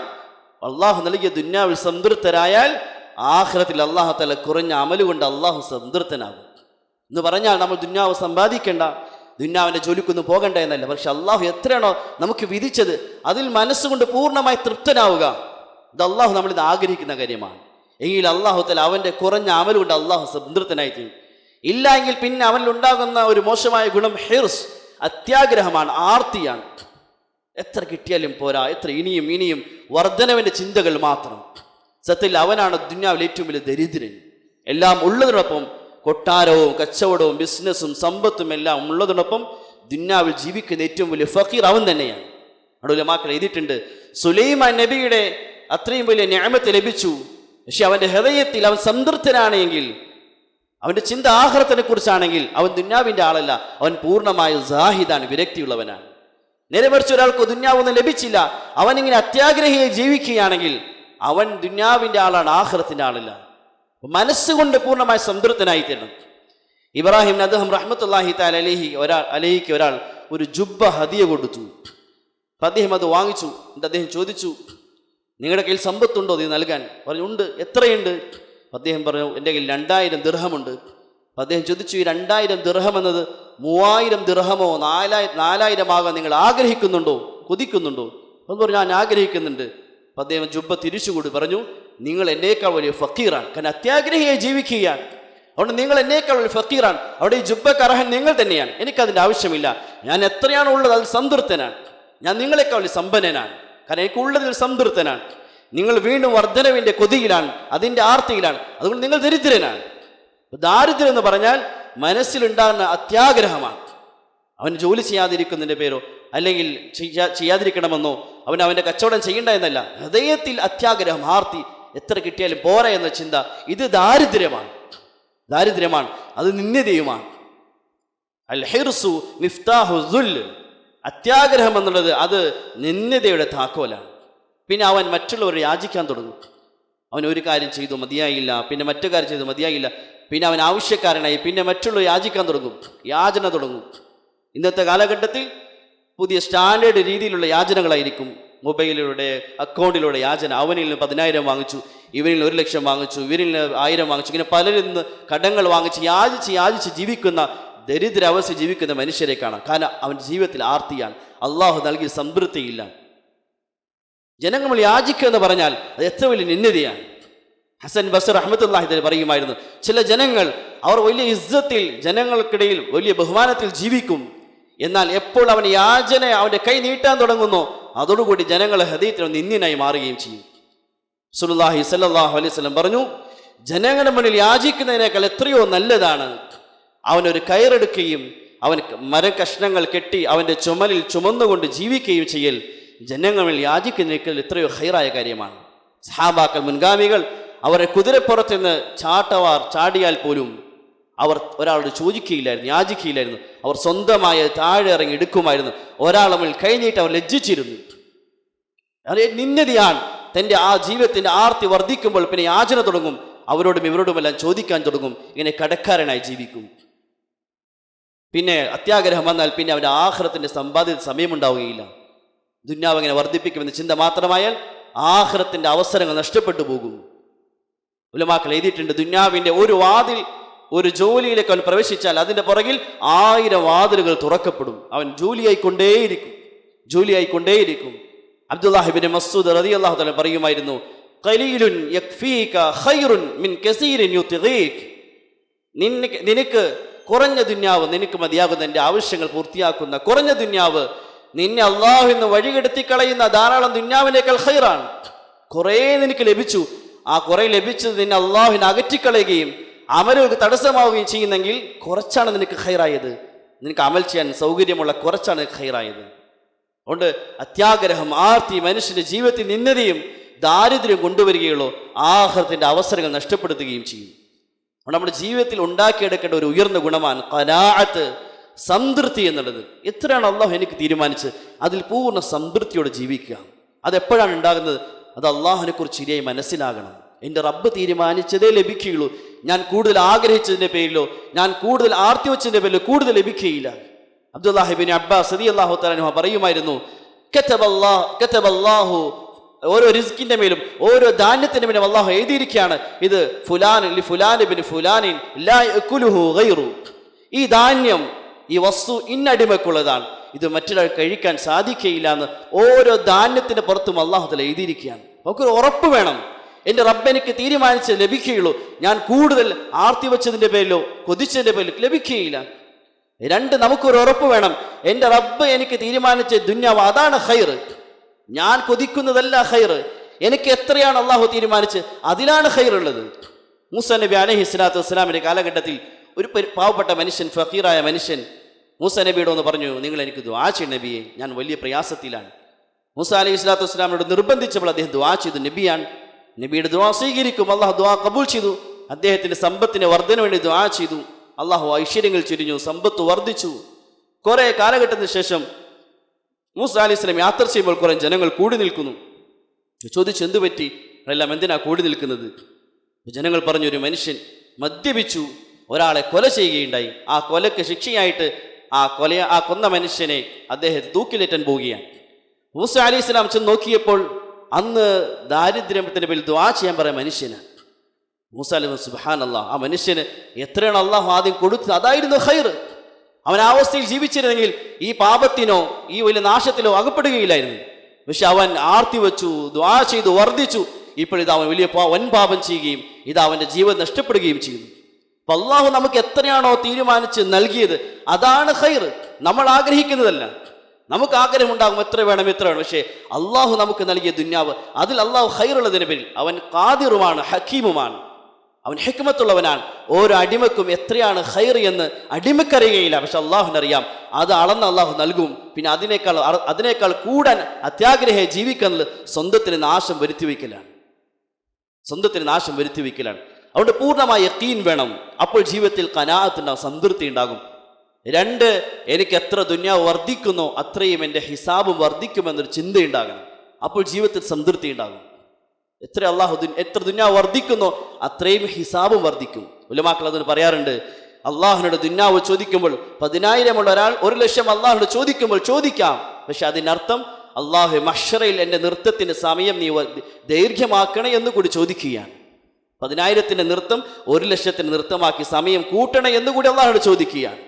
അള്ളാഹു നൽകിയ ദുന്യാവിൽ സംതൃപ്തരായാൽ ആഖിറത്തിൽ അള്ളാഹു തആല കുറഞ്ഞ അമലുകൊണ്ട് അള്ളാഹു സംതൃപ്തനാകും. എന്ന് പറഞ്ഞാൽ നമ്മൾ ദുന്യാവ് സമ്പാദിക്കേണ്ട, ദുന്യാവിൻ്റെ ജോലിക്കൊന്നും പോകണ്ട എന്നല്ല, പക്ഷെ അള്ളാഹു എത്രയാണോ നമുക്ക് വിധിച്ചത് അതിൽ മനസ്സുകൊണ്ട് പൂർണ്ണമായി തൃപ്തനാവുക, ഇത് അള്ളാഹു നമ്മളിത് ആഗ്രഹിക്കുന്ന കാര്യമാണ്. എങ്കിൽ അള്ളാഹു തആല അവൻ്റെ കുറഞ്ഞ അമൽ കൊണ്ട് അള്ളാഹു സംതൃപ്തനായി തീരും. ഇല്ല എങ്കിൽ പിന്നെ അവനിൽ ഉണ്ടാകുന്ന ഒരു മോശമായ ഗുണം ഹിർസ്, അത്യാഗ്രഹമാണ്, ആർത്തിയാണ്. എത്ര കിട്ടിയാലും പോരാ, എത്ര ഇനിയും വർധനവിൻ്റെ ചിന്തകൾ മാത്രം. സത്യത്തിൽ അവനാണ് ദുന്യാവിൽ ഏറ്റവും വലിയ ദരിദ്രൻ. എല്ലാം ഉള്ളതിനൊപ്പം കൊട്ടാരവും കച്ചവടവും ബിസിനസ്സും സമ്പത്തും എല്ലാം ഉള്ളതിനൊപ്പം ദുന്യാവിൽ ജീവിക്കുന്ന ഏറ്റവും വലിയ ഫഖീർ അവൻ തന്നെയാണ്. അവിടെ ഉലമാക്കൾ എഴുതിയിട്ടുണ്ട്, സുലൈമാൻ നബിയുടെ അത്രയും വലിയ നിഅമത്ത് ലഭിച്ചു, പക്ഷെ അവൻ്റെ ഹൃദയത്തിൽ അവൻ സംതൃപ്തനാണെങ്കിൽ, അവൻ്റെ ചിന്ത ആഖിറത്തിനെ കുറിച്ചാണെങ്കിൽ അവൻ ദുന്യാവിൻ്റെ ആളല്ല, അവൻ പൂർണ്ണമായ സാഹിദാണ്, വിരക്തിയുള്ളവനാണ്. നേരെ മറിച്ച് ഒരാൾക്ക് ദുന്യാവൊന്നും ലഭിച്ചില്ല, അവനിങ്ങനെ അത്യാഗ്രഹിയായി ജീവിക്കുകയാണെങ്കിൽ അവൻ ദുന്യാവിൻ്റെ ആളാണ്, ആഖിറത്തിൻ്റെ ആളല്ല. മനസ്സുകൊണ്ട് പൂർണ്ണമായി സംതൃപ്തനായി തീരണം. ഇബ്രാഹിം അദ്ദേഹം റഹ്മത്തുള്ളാഹി തആല അലൈഹിക്ക് ഒരാൾ ഒരു ജുബ്ബ ഹദിയ കൊടുത്തു. അപ്പം അദ്ദേഹം അത് വാങ്ങിച്ചു. എന്നിട്ട് അദ്ദേഹം ചോദിച്ചു, നിങ്ങളുടെ കയ്യിൽ സമ്പത്തുണ്ടോ ഇത് നൽകാൻ? പറഞ്ഞു, ഉണ്ട്. എത്രയുണ്ട്? അദ്ദേഹം പറഞ്ഞു, എൻ്റെ കയ്യിൽ 2000 ദിർഹമുണ്ട്. അപ്പം അദ്ദേഹം ചോദിച്ചു, ഈ 2000 ദിർഹം എന്നത് 3000 ദിർഹമോ 4000 ആകാൻ നിങ്ങൾ ആഗ്രഹിക്കുന്നുണ്ടോ, കൊതിക്കുന്നുണ്ടോ? എന്ന് പറഞ്ഞു, ഞാൻ ആഗ്രഹിക്കുന്നുണ്ട്. അപ്പം അദ്ദേഹം ജുബ്ബ തിരിച്ചുകൂടി പറഞ്ഞു, നിങ്ങൾ എന്നേക്കാൾ വലിയ ഫക്കീറാണ്, കാരണം അത്യാഗ്രഹിയായി ജീവിക്കുകയാണ്, അതുകൊണ്ട് നിങ്ങൾ എന്നേക്കാൾ വലിയ ഫക്കീറാണ്. അവിടെ ഈ ജുബ്ബക്ക് അർഹൻ നിങ്ങൾ തന്നെയാണ്, എനിക്കതിൻ്റെ ആവശ്യമില്ല. ഞാൻ എത്രയാണോ ഉള്ളത് അതിൽ സംതൃപ്തനാണ്. ഞാൻ നിങ്ങളെക്കാൾ വലിയ സമ്പന്നനാണ്, കാരണം എനിക്കുള്ളതിൽ സംതൃപ്തനാണ്. നിങ്ങൾ വീണ്ടും വർധനവിൻ്റെ കൊതിയിലാണ്, അതിൻ്റെ ആർത്തിയിലാണ്, അതുകൊണ്ട് നിങ്ങൾ ദരിദ്രനാണ്. ദാരിദ്ര്യം എന്ന് പറഞ്ഞാൽ മനസ്സിലുണ്ടാകുന്ന അത്യാഗ്രഹമാണ്. അവൻ ജോലി ചെയ്യാതിരിക്കുന്നതിൻ്റെ പേരോ അല്ലെങ്കിൽ ചെയ്യാതിരിക്കണമെന്നോ അവൻ്റെ കച്ചവടം ചെയ്യേണ്ട എന്നല്ല, ഹൃദയത്തിൽ അത്യാഗ്രഹം, ആർത്തി, എത്ര കിട്ടിയാലും പോരാ എന്ന ചിന്ത, ഇത് ദാരിദ്ര്യമാണ്. അത് നിന്ദ്യതയുമാണ്. അൽ ഹിർസു മിഫ്താഹു ദുൽ, അത്യാഗ്രഹം എന്നുള്ളത് അത് നിന്ദ്യതയുടെ താക്കോലാണ്. പിന്നെ അവൻ മറ്റുള്ളവരെ യാചിക്കാൻ തുടങ്ങും. അവൻ ഒരു കാര്യം ചെയ്തു മതിയായില്ല, പിന്നെ മറ്റു കാര്യം ചെയ്തു മതിയായില്ല, പിന്നെ അവൻ ആവശ്യക്കാരനായി, പിന്നെ മറ്റുള്ളവർ യാചിക്കാൻ തുടങ്ങും, യാചന തുടങ്ങും. ഇന്നത്തെ കാലഘട്ടത്തിൽ പുതിയ സ്റ്റാൻഡേർഡ് രീതിയിലുള്ള യാചനകളായിരിക്കും. മൊബൈലിലൂടെ, അക്കൗണ്ടിലൂടെ യാചന. അവനിൽ നിന്ന് 10,000 വാങ്ങിച്ചു, ഇവരിൽ 1,00,000 വാങ്ങിച്ചു, ഇവരിൽ 1000 വാങ്ങിച്ചു, ഇങ്ങനെ പലരിൽ നിന്ന് കടങ്ങൾ വാങ്ങിച്ച് യാചിച്ച് ജീവിക്കുന്ന ദരിദ്രാവസ്ഥ ജീവിക്കുന്ന മനുഷ്യരെ കാണാം. കാരണം അവൻ്റെ ജീവിതത്തിൽ ആർത്തിയാണ്, അള്ളാഹു നൽകിയ സംതൃപ്തിയില്ല. ജനങ്ങൾ യാചിക്കുക എന്ന് പറഞ്ഞാൽ അത് എത്ര വലിയ നിന്ദ്യതയാണ്. ഹസൻ ബസ്ർ റഹ്മത്തുള്ളാഹി തആല പറയുമായിരുന്നു, ചില ജനങ്ങൾ അവർ വലിയ ഇസ്സത്തിൽ, ജനങ്ങൾക്കിടയിൽ വലിയ ബഹുമാനത്തിൽ ജീവിക്കും, എന്നാൽ എപ്പോൾ അവൻ യാചന അവൻ്റെ കൈ നീട്ടാൻ തുടങ്ങുന്നു, അതോടുകൂടി ജനങ്ങളെ ഹൃദയത്തിൽ നിന്ദ്യനായി മാറുകയും ചെയ്യും. റസൂലുള്ളാഹി സ്വല്ലല്ലാഹു അലൈഹി വസല്ലം പറഞ്ഞു, ജനങ്ങളുടെ മുന്നിൽ യാചിക്കുന്നതിനേക്കാൾ എത്രയോ നല്ലതാണ് അവനൊരു കയറെടുക്കുകയും അവൻ മരകഷ്ണങ്ങൾ കെട്ടി അവൻ്റെ ചുമലിൽ ചുമന്നുകൊണ്ട് ജീവിക്കുകയും ചെയ്യൽ ജനങ്ങളിൽ യാചിക്കുന്നതിൽ എത്രയോ ഹൈറായ കാര്യമാണ്. സഹാബാക്കൾ മുൻഗാമികൾ അവരെ കുതിരപ്പുറത്ത് നിന്ന് ചാടിയാൽ പോലും അവർ ഒരാളോട് ചോദിക്കുകയില്ലായിരുന്നു, യാചിക്കുകയില്ലായിരുന്നു. അവർ സ്വന്തമായ താഴെ ഇറങ്ങി എടുക്കുമായിരുന്നു. ഒരാളമിൽ കഴിഞ്ഞിട്ട് അവർ ലജ്ജിച്ചിരുന്നു. നിന്നതിയാണ് തൻ്റെ ആ ജീവിതത്തിൻ്റെ ആർത്തി വർദ്ധിക്കുമ്പോൾ പിന്നെ യാചന തുടങ്ങും. അവരോടും ഇവരോടുമെല്ലാം ചോദിക്കാൻ തുടങ്ങും. ഇങ്ങനെ കടക്കാരനായി ജീവിക്കും. പിന്നെ അത്യാഗ്രഹം വന്നാൽ പിന്നെ അവൻ്റെ ആഖിറത്തിൻ്റെ സമ്പാദ്യ സമയമുണ്ടാവുകയില്ല. ദുന്യാവ് അങ്ങനെ വർദ്ധിപ്പിക്കുമെന്ന ചിന്ത മാത്രമായാൽ ആഖിറത്തിൻ്റെ അവസരങ്ങൾ നഷ്ടപ്പെട്ടു പോകും. ഉലമാക്കൾ എഴുതിയിട്ടുണ്ട്, ദുന്യാവിൻ്റെ ഒരു വാതിൽ, ഒരു ജോലിയിലേക്ക് അവൻ പ്രവേശിച്ചാൽ അതിൻ്റെ പുറകിൽ 1000 വാതിലുകൾ തുറക്കപ്പെടും. അവൻ ജോലിയായിക്കൊണ്ടേയിരിക്കും. അബ്ദുല്ലാഹിബ്നു മസ്ഊദ് റളിയല്ലാഹു തആല പറയുമായിരുന്നു, ഖലീലുൻ യക്ഫീക ഖൈറുൻ മിൻ കസീരിൻ യുത്ഗീക്. നിനക്ക് കുറഞ്ഞ ദുന്യാവ് നിനക്ക് മതിയാകുന്ന, എൻ്റെ ആവശ്യങ്ങൾ പൂർത്തിയാക്കുന്ന കുറഞ്ഞ ദുന്യാവ് നിന്നെ അള്ളാഹു എന്ന് വഴികെടുത്തി കളയുന്ന ധാരാളം ദുന്യാവിനേക്കാൾ ഖൈറാണ്. കുറേ നിനക്ക് ലഭിച്ചു. ആ കുറേ ലഭിച്ചത് നിന്നെ അള്ളാഹുവിനെ അകറ്റിക്കളയുകയും അമലുകൾക്ക് തടസ്സമാവുകയും ചെയ്യുന്നെങ്കിൽ കുറച്ചാണ് നിനക്ക് ഖൈറായത്. നിനക്ക് അമൽ ചെയ്യാൻ സൗകര്യമുള്ള കുറച്ചാണ് നിനക്ക് ഖൈറായത്. അതുകൊണ്ട് അത്യാഗ്രഹം, ആർത്തി മനുഷ്യൻ്റെ ജീവിതത്തിൽ നിന്നതയും ദാരിദ്ര്യം കൊണ്ടുവരികയുള്ളൂ, ആഖിറത്തിൻ്റെ അവസരങ്ങൾ നഷ്ടപ്പെടുത്തുകയും ചെയ്യും. അതുകൊണ്ട് നമ്മുടെ ജീവിതത്തിൽ ഉണ്ടാക്കിയെടുക്കേണ്ട ഒരു ഉയർന്ന ഗുണമാണ് ഖനാഅത്ത്, സംതൃപ്തി എന്നുള്ളത്. എത്രയാണ് അള്ളാഹു എനിക്ക് തീരുമാനിച്ചത് അതിൽ പൂർണ്ണ സംതൃപ്തിയോടെ ജീവിക്കുക. അതെപ്പോഴാണ് ഉണ്ടാകുന്നത്? അത് അള്ളാഹുവിനെ കുറിച്ച് ശരിയായി മനസ്സിലാകണം. എൻ്റെ റബ്ബ് തീരുമാനിച്ചതേ ലഭിക്കുകയുള്ളൂ. ഞാൻ കൂടുതൽ ആഗ്രഹിച്ചതിൻ്റെ പേരിലോ ഞാൻ കൂടുതൽ ആർത്തി വെച്ചതിൻ്റെ പേരിലോ കൂടുതൽ ലഭിക്കുകയില്ല. അബ്ദുല്ലാഹിബ്നു അബ്ബാസ് റളിയല്ലാഹു തആല അൻഹു പറയുമായിരുന്നു, കതബല്ലാഹു, ഓരോ റിസ്കിന്റെ മേലും ഓരോ ധാന്യത്തിന്റെ മേലും അള്ളാഹു എഴുതിയിരിക്കുകയാണ്, ഇത് ഫുലാൻ ഫുലാൻ ഇബ്നു ഫുലാനിൻ ലാ യഅകുലുഹു ഗൈറു. ഈ ധാന്യം, ഈ വസ്തു ഇന്നടിമക്കുള്ളതാണ്, ഇത് മറ്റൊരാൾ കഴിക്കാൻ സാധിക്കുകയില്ല എന്ന് ഓരോ ധാന്യത്തിന്റെ പുറത്തും അള്ളാഹു തആല എഴുതിയിരിക്കുകയാണ്. നമുക്കൊരു ഉറപ്പ് വേണം, എൻ്റെ റബ്ബ് എനിക്ക് തീരുമാനിച്ച് ലഭിക്കുകയുള്ളൂ. ഞാൻ കൂടുതൽ ആർത്തി വെച്ചതിൻ്റെ പേരിലോ കൊതിച്ചതിൻ്റെ പേരിലോ ലഭിക്കുകയില്ല. രണ്ട്, നമുക്കൊരു ഉറപ്പ് വേണം, എൻ്റെ റബ്ബ് എനിക്ക് തീരുമാനിച്ച ദുന്യാവ് അതാണ് ഖൈർ, ഞാൻ കൊതിക്കുന്നതല്ല ഖൈർ. എനിക്ക് എത്രയാണ് അള്ളാഹു തീരുമാനിച്ച് അതിലാണ് ഖൈർ ഉള്ളത്. മൂസാ നബി അലൈഹി സ്വലാത്തു വസ്സലാമിൻ്റെ കാലഘട്ടത്തിൽ ഒരു പാവപ്പെട്ട മനുഷ്യൻ, ഫഖീറായ മനുഷ്യൻ മൂസാ നബിയോട് ഒന്ന് പറഞ്ഞു, നിങ്ങൾ എനിക്ക് ദുആ ചെയ്യണം നബിയെ, ഞാൻ വലിയ പ്രയാസത്തിലാണ്. മൂസാ അലൈഹി സ്വലാത്തു വസ്സലാമിനോട് നിർബന്ധിച്ചപ്പോൾ അദ്ദേഹം ദുആ ചെയ്തു. നബിയുടെ ദുആ സ്വീകരിക്കും. അള്ളാഹു ദുആ കബൂൽ ചെയ്തു. അദ്ദേഹത്തിൻ്റെ സമ്പത്തിന് വർധന വേണ്ടി ദുആ ചെയ്തു. അള്ളാഹു ഐശ്വര്യങ്ങൾ ചൊരിഞ്ഞു, സമ്പത്ത് വർദ്ധിച്ചു. കുറെ കാലഘട്ടത്തിന് ശേഷം മൂസാ അലൈഹി സ്വലാം യാത്ര ചെയ്യുമ്പോൾ കുറെ ജനങ്ങൾ കൂടി നിൽക്കുന്നു. ചോദിച്ചു, എന്തു പറ്റി? എല്ലാം എന്തിനാ കൂടി നിൽക്കുന്നത്? ജനങ്ങൾ പറഞ്ഞു, ഒരു മനുഷ്യൻ മദ്യപിച്ചു ഒരാളെ കൊല ചെയ്യുകയുണ്ടായി. ആ കൊലക്ക് ശിക്ഷയായിട്ട് ആ കൊന്ന മനുഷ്യനെ അദ്ദേഹത്തെ തൂക്കിലേറ്റാൻ പോവുകയാണ്. മൂസാ അലൈഹി സ്വലാം ചെന്ന് നോക്കിയപ്പോൾ അന്ന് ദാരിദ്ര്യത്തിൻ്റെ പേരിൽ ദുആ ചെയ്യാൻ പറയാൻ മനുഷ്യനാണ്. മൂസാ അലൈഹി സുബ്ഹാനല്ലാഹ്, ആ മനുഷ്യന് എത്രയാണ് അള്ളാഹു ആദ്യം കൊടുത്തത് അതായിരുന്നു ഖൈർ. അവൻ ആ അവസ്ഥയിൽ ജീവിച്ചിരുന്നെങ്കിൽ ഈ പാപത്തിനോ ഈ വലിയ നാശത്തിലോ അകപ്പെടുകയില്ലായിരുന്നു. പക്ഷെ അവൻ ആർത്തി വെച്ചു, ദുആ ചെയ്തു, വർദ്ധിച്ചു. ഇപ്പോഴിത് അവൻ വലിയ വൻ പാപം ചെയ്യുകയും ഇത് അവൻ്റെ ജീവൻ നഷ്ടപ്പെടുകയും ചെയ്യുന്നു. അപ്പൊ അള്ളാഹു നമുക്ക് എത്രയാണോ തീരുമാനിച്ച് നൽകിയത് അതാണ് ഖൈർ, നമ്മൾ ആഗ്രഹിക്കുന്നതല്ല. നമുക്ക് ആഗ്രഹമുണ്ടാകും എത്ര വേണം. പക്ഷേ അള്ളാഹു നമുക്ക് നൽകിയ ദുന്യാവ് അതിൽ അള്ളാഹു ഖൈറുള്ളതിന് പേരിൽ അവൻ ഖാദിറുമാണ്, ഹക്കീമുമാണ്, അവൻ ഹിക്മത്തുള്ളവനാണ്. ഓരോ അടിമക്കും എത്രയാണ് ഖൈർ എന്ന് അടിമക്കറിയുകയില്ല, പക്ഷെ അള്ളാഹുവിനറിയാം. അത് അളന്ന് അള്ളാഹു നൽകും. പിന്നെ അതിനേക്കാൾ കൂടാൻ അത്യാഗ്രഹയെ ജീവിക്കുന്നത് സ്വന്തത്തിന് നാശം വരുത്തി വയ്ക്കലാണ്. അതുകൊണ്ട് പൂർണ്ണമായ യഖീൻ വേണം. അപ്പോൾ ജീവിതത്തിൽ ഖനാഅത്ത് ഉണ്ടാകും, സംതൃപ്തി ഉണ്ടാകും. രണ്ട്, എനിക്ക് എത്ര ദുന്യാവ് വർദ്ധിക്കുന്നോ അത്രയും എൻ്റെ ഹിസാബും വർദ്ധിക്കുമെന്നൊരു ചിന്തയുണ്ടാകണം. അപ്പോൾ ജീവിതത്തിൽ സംതൃപ്തി ഉണ്ടാകും. എത്ര ദുന്യാവ് വർദ്ധിക്കുന്നോ അത്രയും ഹിസാബും വർദ്ധിക്കും. ഉലമാക്കൾ അതിന് പറയാറുണ്ട്, അള്ളാഹുവിനോട് ദുന്യാവ് ചോദിക്കുമ്പോൾ 10,000 ഉള്ള ഒരാൾ 1,00,000 അള്ളാഹുനോട് ചോദിക്കുമ്പോൾ ചോദിക്കാം. പക്ഷെ അതിനർത്ഥം അള്ളാഹു മഹ്ശറയിൽ എൻ്റെ നൃത്തത്തിൻ്റെ സമയം നീ ദൈർഘ്യമാക്കണേ എന്ന് കൂടി ചോദിക്കുകയാണ്. 10,000 നൃത്തം 1,00,000 നൃത്തമാക്കി സമയം കൂട്ടണേ എന്നുകൂടി അള്ളാഹുനോട് ചോദിക്കുകയാണ്.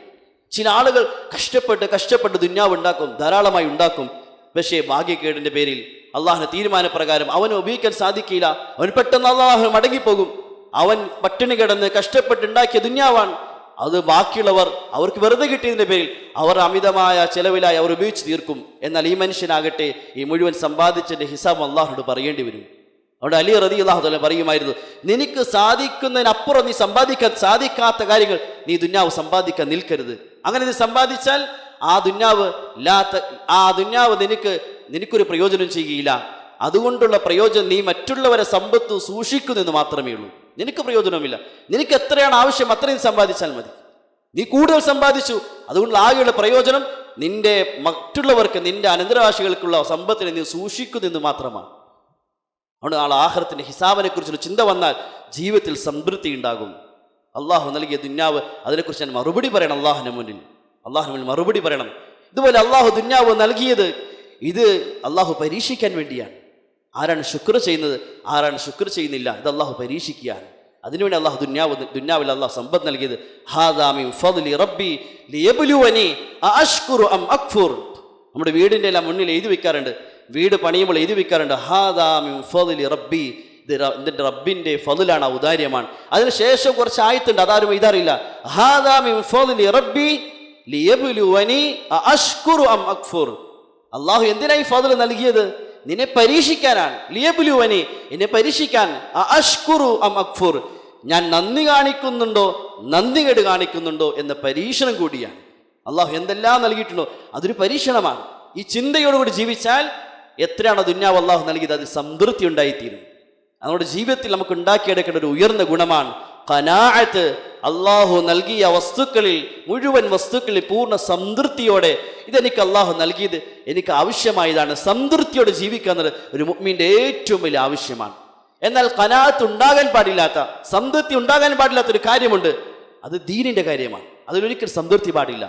ചില ആളുകൾ കഷ്ടപ്പെട്ട് ദുന്യാവ് ഉണ്ടാക്കും, ധാരാളമായി ഉണ്ടാക്കും. പക്ഷേ ഭാഗ്യക്കേടിൻ്റെ പേരിൽ അള്ളാഹുവിൻ്റെ തീരുമാനപ്രകാരം അവന് ഉപയോഗിക്കാൻ സാധിക്കില്ല. അവൻ പെട്ടെന്ന് അള്ളാഹു മടങ്ങിപ്പോകും. അവൻ പട്ടിണി കിടന്ന് കഷ്ടപ്പെട്ടുണ്ടാക്കിയ ദുന്യാവാണ്. അത് ബാക്കിയുള്ളവർ അവർക്ക് വെറുതെ കിട്ടിയതിൻ്റെ പേരിൽ അവർ അമിതമായ ചെലവിലായി അവർ ഉപയോഗിച്ച് തീർക്കും. എന്നാൽ ഈ മനുഷ്യനാകട്ടെ ഈ മുഴുവൻ സമ്പാദിച്ചതിൻ്റെ ഹിസാബ് അള്ളാഹുനോട് പറയേണ്ടി വരും. അവിടെ അലി റളിയല്ലാഹു തആല പറയുമായിരുന്നു, നിനക്ക് സാധിക്കുന്നതിനപ്പുറം നീ സമ്പാദിക്കാൻ സാധിക്കാത്ത കാര്യങ്ങൾ നീ ദുന്യാവ് സമ്പാദിക്കാൻ നിൽക്കരുത്. അങ്ങനെ നീ സമ്പാദിച്ചാൽ ആ ദുന്യാവ് നിനക്കൊരു പ്രയോജനം ചെയ്യുകയില്ല. അതുകൊണ്ടുള്ള പ്രയോജനം നീ മറ്റുള്ളവരെ സമ്പത്ത് സൂക്ഷിക്കുന്നെന്ന് മാത്രമേ ഉള്ളൂ. നിനക്ക് പ്രയോജനമില്ല. നിനക്ക് എത്രയാണ് ആവശ്യം അത്രയും സമ്പാദിച്ചാൽ മതി. നീ കൂടുതൽ സമ്പാദിച്ചു, അതുകൊണ്ടുള്ള ആകെയുള്ള പ്രയോജനം നിന്റെ മറ്റുള്ളവർക്ക്, നിന്റെ അനന്തരാശികൾക്കുള്ള സമ്പത്തിനെ നീ സൂക്ഷിക്കുന്നെന്ന് മാത്രമാണ്. അതുകൊണ്ട് നാളെ ആഖിറത്തിന്റെ ഹിസാബിനെ കുറിച്ചൊരു ചിന്ത വന്നാൽ ജീവിതത്തിൽ സംതൃപ്തി ഉണ്ടാകും. അള്ളാഹു നൽകിയ ദുന്യാവ്, അതിനെക്കുറിച്ച് ഞാൻ മറുപടി പറയണം. അള്ളാഹുവിന് മുന്നിൽ മറുപടി പറയണം. ഇതുപോലെ അള്ളാഹു ദുന്യാവ് നൽകിയത് ഇത് അള്ളാഹു പരീക്ഷിക്കാൻ വേണ്ടിയാണ്. ആരാണ് ശുക്ർ ചെയ്യുന്നത്, ആരാണ് ശുക്ർ ചെയ്യുന്നില്ല, ഇത് അള്ളാഹു പരീക്ഷിക്കുകയാണ്. അതിനുവേണ്ടി അള്ളാഹു ദുന്യാവിൽ അള്ളാഹു സമ്പത്ത് നൽകിയത്. ഹാദാ മിൻ ഫദ്ലി റബ്ബി ലിയബ്ലുവനി അഅശ്കുറു അം അക്ഫുർ. നമ്മുടെ വീടിൻ്റെ എല്ലാം മുന്നിൽ എഴുതി വെക്കാറുണ്ട്, വീട് പണിയുമ്പോൾ എഴുതി വെക്കാറുണ്ട്, ഹാദാ മിൻ ഫദ്ലി റബ്ബി, ഇത് റബ്ബിന്റെ ഫദ്ലാണ്, ഔദാര്യമാണ്. അതിനുശേഷം കുറച്ച് ആയത്തുണ്ട്, അതാരും എഴുതാറില്ല. ഹാദാ മിൻ ഫദ്ലി റബ്ബി ലിയബ്ലുവനി അഅശ്കുറു അം അക്ഫുർ. അള്ളാഹു എന്തിനായി ഫദ്ൽ നൽകിയത്? നിന്നെ പരീക്ഷിക്കാനാണ്. ലിയബ്ലുവനി, എന്നെ പരീക്ഷിക്കാൻ. അഅശ്കുറു അം അക്ഫുർ, ഞാൻ നന്ദി കാണിക്കുന്നുണ്ടോ നന്ദികേട് കാണിക്കുന്നുണ്ടോ എന്ന പരീക്ഷണം കൂടിയാണ്. അള്ളാഹു എന്തെല്ലാം നൽകിയിട്ടുണ്ടോ അതൊരു പരീക്ഷണമാണ്. ഈ ചിന്തയോടുകൂടി ജീവിച്ചാൽ എത്രയാണോ ദുന്യാവ് അള്ളാഹു നൽകിയത് അത് സംതൃപ്തി ഉണ്ടായിത്തീരും. നമ്മുടെ ജീവിതത്തിൽ നമുക്ക് ഉണ്ടാക്കിയെടുക്കേണ്ട ഒരു ഉയർന്ന ഗുണമാണ് ഖനാഅത്ത്. അള്ളാഹു നൽകിയ വസ്തുക്കളിൽ, മുഴുവൻ വസ്തുക്കളിൽ പൂർണ്ണ സംതൃപ്തിയോടെ ഇതെനിക്ക് അള്ളാഹു നൽകിയത് എനിക്ക് ആവശ്യമായതാണ്, സംതൃപ്തിയോടെ ജീവിക്കുക എന്നത് ഒരു മുഅ്മിന്റെ ഏറ്റവും വലിയ ആവശ്യമാണ്. എന്നാൽ ഖനാഅത്ത് ഉണ്ടാകാൻ പാടില്ലാത്ത, സംതൃപ്തി ഉണ്ടാകാൻ പാടില്ലാത്തൊരു കാര്യമുണ്ട്, അത് ദീനിന്റെ കാര്യമാണ്. അതിലൊരിക്കൽ സംതൃപ്തി പാടില്ല.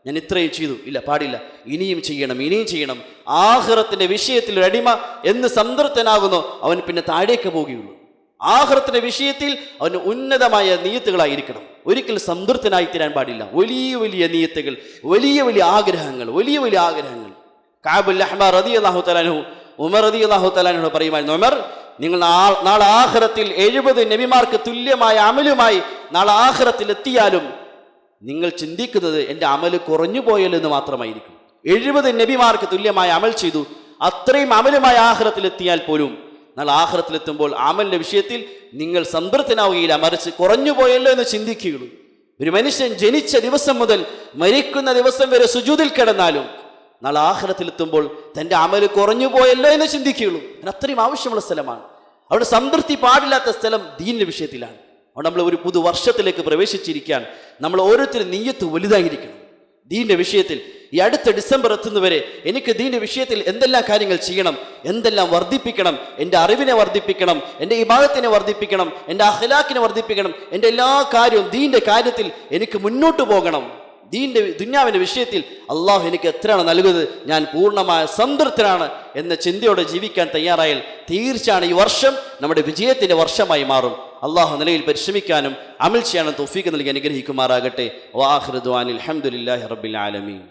ഞാൻ ഇത്രയും ചെയ്തു, ഇല്ല, പാടില്ല, ഇനിയും ചെയ്യണം. ആഖിറത്തിന്റെ വിഷയത്തിൽ ഒരു അടിമ എന്ന് സംതൃപ്തനാകുന്നോ അവൻ പിന്നെ താഴേക്ക് പോവുകയുള്ളൂ. ആഖിറത്തിന്റെ വിഷയത്തിൽ അവന് ഉന്നതമായ നിയത്തുകളായിരിക്കണം. ഒരിക്കൽ സംതൃപ്തനായി തീരാൻ പാടില്ല. വലിയ വലിയ നിയത്തുകൾ, വലിയ വലിയ ആഗ്രഹങ്ങൾ. കഅബുൽ അഹ്ബാർ റളിയല്ലാഹു തആല അൻഹു, ഉമർ റളിയല്ലാഹു തആല അൻഹു പറയുമായിരുന്നു, ഉമർ, നിങ്ങൾ നാളെ ആഖിറത്തിൽ 70 നബിമാർക്ക് തുല്യമായ അമലുമായി നാളെ ആഖിറത്തിൽ എത്തിയാലും നിങ്ങൾ ചിന്തിക്കുന്നത് എൻ്റെ അമല് കുറഞ്ഞു പോയല്ലോ എന്ന് മാത്രമായിരിക്കും. 70 നബിമാർക്ക് തുല്യമായ അമൽ ചെയ്തു, അത്രയും അമലുമായി ആഖിറത്തിൽ എത്തിയാൽ പോലും നാളെ ആഖിറത്തിലെത്തുമ്പോൾ അമലിന്റെ വിഷയത്തിൽ നിങ്ങൾ സംതൃപ്തനാവുകയില്ല, മറിച്ച് കുറഞ്ഞു പോയല്ലോ എന്ന് ചിന്തിക്കുകയുള്ളൂ. ഒരു മനുഷ്യൻ ജനിച്ച ദിവസം മുതൽ മരിക്കുന്ന ദിവസം വരെ സുജൂദിൽ കിടന്നാലും നാളെ ആഖിറത്തിലെത്തുമ്പോൾ തൻ്റെ അമല് കുറഞ്ഞു പോയല്ലോ എന്ന് ചിന്തിക്കുകയുള്ളൂ. അത്രയും ആവശ്യമുള്ള സ്ഥലമാണ്. അവിടെ സംതൃപ്തി പാടില്ലാത്ത സ്ഥലം ദീനിന്റെ വിഷയത്തിലാണ്. അവിടെ നമ്മൾ ഒരു പുതുവർഷത്തിലേക്ക് പ്രവേശിച്ചിരിക്കാൻ നമ്മൾ ഓരോരുത്തരും നിയ്യത്ത് വലുതായിരിക്കണം. ദീനിന്റെ വിഷയത്തിൽ ഈ അടുത്ത ഡിസംബർ എത്തുന്നവരെ എനിക്ക് ദീനിന്റെ വിഷയത്തിൽ എന്തെല്ലാം കാര്യങ്ങൾ ചെയ്യണം, എന്തെല്ലാം വർദ്ധിപ്പിക്കണം, എൻ്റെ അറിവിനെ വർദ്ധിപ്പിക്കണം, എൻ്റെ ഇബാദത്തിനെ വർദ്ധിപ്പിക്കണം, എൻ്റെ അഖ്ലാഖിനെ വർദ്ധിപ്പിക്കണം, എൻ്റെ എല്ലാ കാര്യവും ദീനിന്റെ കാര്യത്തിൽ എനിക്ക് മുന്നോട്ട് പോകണം. ദുന്യാവിന്റെ വിഷയത്തിൽ അള്ളാഹു എനിക്ക് എത്രയാണ് നൽകുന്നത്, ഞാൻ പൂർണ്ണമായ സംതൃപ്തനാണ് എന്ന ചിന്തയോടെ ജീവിക്കാൻ തയ്യാറായാൽ തീർച്ചയാണ് ഈ വർഷം നമ്മുടെ വിജയത്തിന്റെ വർഷമായി മാറും. അള്ളാഹു നിലയിൽ പരിശ്രമിക്കാനും അമൽ ചെയ്യാനും തൗഫീഖ് നൽകി അനുഗ്രഹിക്കുമാറാകട്ടെ. വആഖിറു ദുആനിൽ ഹംദുലില്ലാഹി റബ്ബിൽ ആലമീൻ.